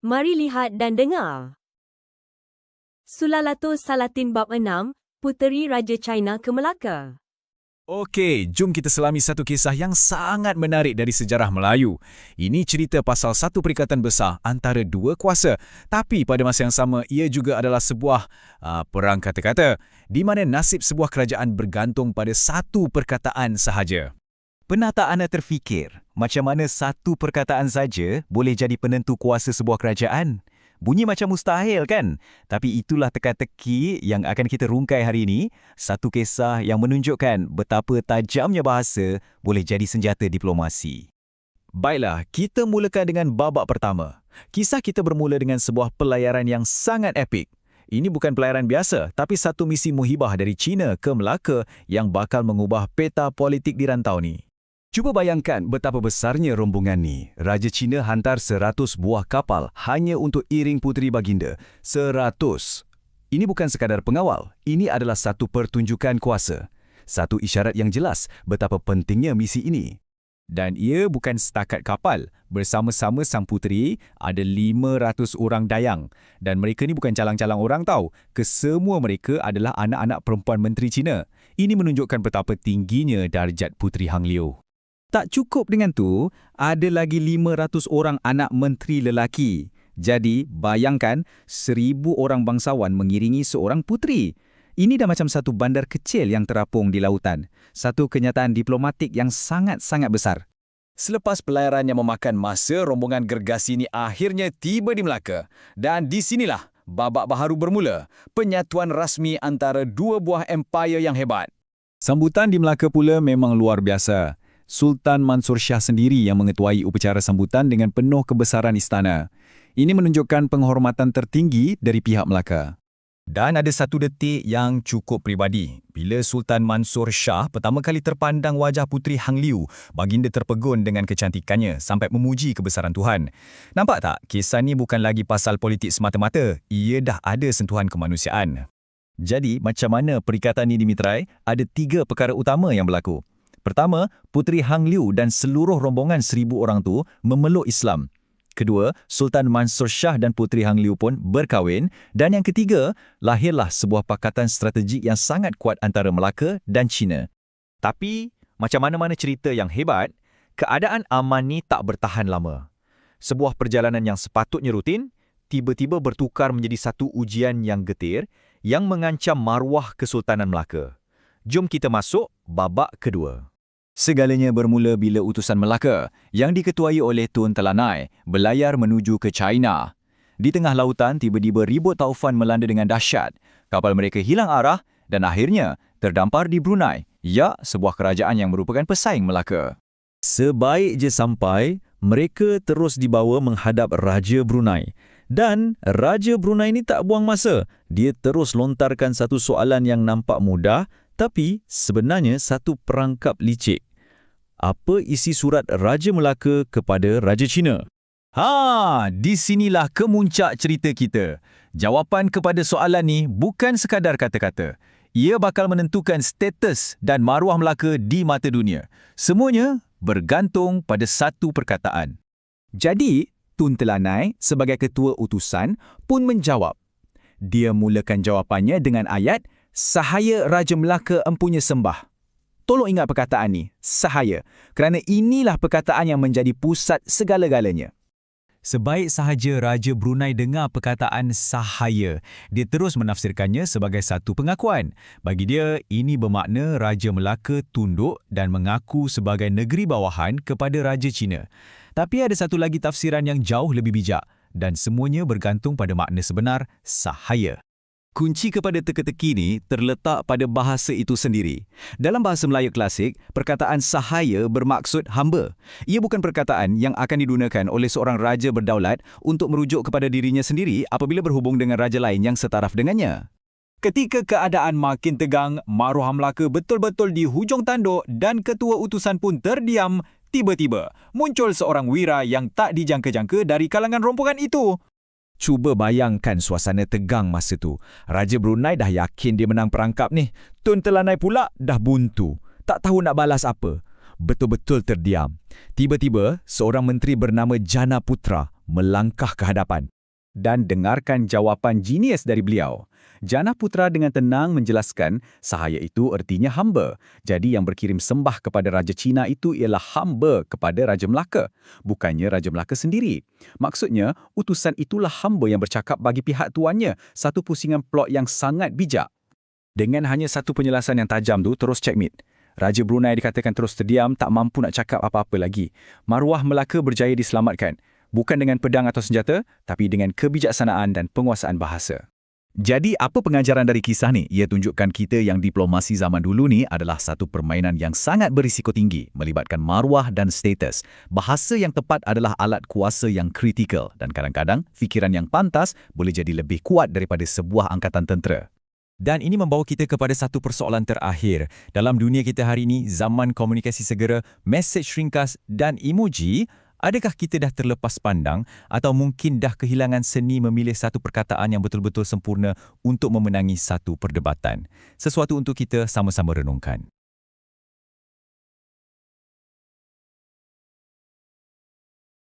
Mari lihat dan dengar. Sulalatul Salatin Bab 6, Puteri Raja China ke Melaka. Okey, jom kita selami satu kisah yang sangat menarik dari sejarah Melayu. Ini cerita pasal satu perikatan besar antara dua kuasa, tapi pada masa yang sama ia juga adalah sebuah perang kata-kata, di mana nasib sebuah kerajaan bergantung pada satu perkataan sahaja. Pernah tak anda terfikir macam mana satu perkataan saja boleh jadi penentu kuasa sebuah kerajaan? Bunyi macam mustahil kan? Tapi itulah teka-teki yang akan kita rungkai hari ini. Satu kisah yang menunjukkan betapa tajamnya bahasa boleh jadi senjata diplomasi. Baiklah, kita mulakan dengan babak pertama. Kisah kita bermula dengan sebuah pelayaran yang sangat epik. Ini bukan pelayaran biasa, tapi satu misi muhibah dari China ke Melaka yang bakal mengubah peta politik di rantau ni. Cuba bayangkan betapa besarnya rombongan ni. Raja China hantar 100 buah kapal hanya untuk iring puteri baginda. 100. Ini bukan sekadar pengawal. Ini adalah satu pertunjukan kuasa. Satu isyarat yang jelas betapa pentingnya misi ini. Dan ia bukan setakat kapal. Bersama-sama sang puteri, ada 500 orang dayang. Dan mereka ni bukan calang-calang orang tahu. Kesemua mereka adalah anak-anak perempuan menteri China. Ini menunjukkan betapa tingginya darjat Puteri Hang Liu. Tak cukup dengan tu, ada lagi 500 orang anak menteri lelaki. Jadi, bayangkan 1,000 orang bangsawan mengiringi seorang puteri. Ini dah macam satu bandar kecil yang terapung di lautan. Satu kenyataan diplomatik yang sangat-sangat besar. Selepas pelayaran yang memakan masa, rombongan gergasi ini akhirnya tiba di Melaka. Dan di sinilah babak baharu bermula. Penyatuan rasmi antara dua buah empayar yang hebat. Sambutan di Melaka pula memang luar biasa. Sultan Mansur Shah sendiri yang mengetuai upacara sambutan dengan penuh kebesaran istana. Ini menunjukkan penghormatan tertinggi dari pihak Melaka. Dan ada satu detik yang cukup peribadi. Bila Sultan Mansur Shah pertama kali terpandang wajah Puteri Hang Liu, baginda terpegun dengan kecantikannya sampai memuji kebesaran Tuhan. Nampak tak? Kisah ni bukan lagi pasal politik semata-mata. Ia dah ada sentuhan kemanusiaan. Jadi, macam mana perikatan ini dimitrai? Ada 3 perkara utama yang berlaku. Pertama, Puteri Hang Liu dan seluruh rombongan 1,000 orang tu memeluk Islam. Kedua, Sultan Mansur Shah dan Puteri Hang Liu pun berkahwin. Dan yang ketiga, lahirlah sebuah pakatan strategik yang sangat kuat antara Melaka dan China. Tapi, macam mana-mana cerita yang hebat, keadaan aman ni tak bertahan lama. Sebuah perjalanan yang sepatutnya rutin, tiba-tiba bertukar menjadi satu ujian yang getir yang mengancam maruah Kesultanan Melaka. Jom kita masuk babak kedua. Segalanya bermula bila utusan Melaka yang diketuai oleh Tun Telanai berlayar menuju ke China. Di tengah lautan, tiba-tiba ribut taufan melanda dengan dahsyat. Kapal mereka hilang arah dan akhirnya terdampar di Brunei. Ya, sebuah kerajaan yang merupakan pesaing Melaka. Sebaik je sampai, mereka terus dibawa menghadap Raja Brunei. Dan Raja Brunei ni tak buang masa. Dia terus lontarkan satu soalan yang nampak mudah, tapi sebenarnya satu perangkap licik. Apa isi surat Raja Melaka kepada Raja China? Di sinilah kemuncak cerita kita. Jawapan kepada soalan ni bukan sekadar kata-kata. Ia bakal menentukan status dan maruah Melaka di mata dunia. Semuanya bergantung pada satu perkataan. Jadi, Tun Telanai sebagai ketua utusan pun menjawab. Dia mulakan jawapannya dengan ayat, "Sahaya Raja Melaka empunya sembah." Tolong ingat perkataan ni, sahaya, kerana inilah perkataan yang menjadi pusat segala-galanya. Sebaik sahaja Raja Brunei dengar perkataan sahaya, dia terus menafsirkannya sebagai satu pengakuan. Bagi dia, ini bermakna Raja Melaka tunduk dan mengaku sebagai negeri bawahan kepada Raja China. Tapi ada satu lagi tafsiran yang jauh lebih bijak dan semuanya bergantung pada makna sebenar sahaya. Kunci kepada teka-teki ini terletak pada bahasa itu sendiri. Dalam bahasa Melayu klasik, perkataan sahaya bermaksud hamba. Ia bukan perkataan yang akan digunakan oleh seorang raja berdaulat untuk merujuk kepada dirinya sendiri apabila berhubung dengan raja lain yang setaraf dengannya. Ketika keadaan makin tegang, maruah Melaka betul-betul di hujung tanduk dan ketua utusan pun terdiam, tiba-tiba muncul seorang wira yang tak dijangka-jangka dari kalangan rombongan itu. Cuba bayangkan suasana tegang masa tu. Raja Brunei dah yakin dia menang perangkap ni. Tun Telanai pula dah buntu. Tak tahu nak balas apa. Betul-betul terdiam. Tiba-tiba, seorang menteri bernama Jana Putra melangkah ke hadapan. Dan dengarkan jawapan genius dari beliau. Jana Putra dengan tenang menjelaskan sahaya itu artinya hamba. Jadi yang berkirim sembah kepada Raja Cina itu ialah hamba kepada Raja Melaka, bukannya Raja Melaka sendiri. Maksudnya, utusan itulah hamba yang bercakap bagi pihak tuannya, satu pusingan plot yang sangat bijak. Dengan hanya satu penjelasan yang tajam tu, terus checkmate. Raja Brunei dikatakan terus terdiam, tak mampu nak cakap apa-apa lagi. Maruah Melaka berjaya diselamatkan. Bukan dengan pedang atau senjata, tapi dengan kebijaksanaan dan penguasaan bahasa. Jadi, apa pengajaran dari kisah ni? Ia tunjukkan kita yang diplomasi zaman dulu ni adalah satu permainan yang sangat berisiko tinggi, melibatkan maruah dan status. Bahasa yang tepat adalah alat kuasa yang kritikal, dan kadang-kadang, fikiran yang pantas boleh jadi lebih kuat daripada sebuah angkatan tentera. Dan ini membawa kita kepada satu persoalan terakhir. Dalam dunia kita hari ini, zaman komunikasi segera, mesej ringkas dan emoji, adakah kita dah terlepas pandang atau mungkin dah kehilangan seni memilih satu perkataan yang betul-betul sempurna untuk memenangi satu perdebatan? Sesuatu untuk kita sama-sama renungkan.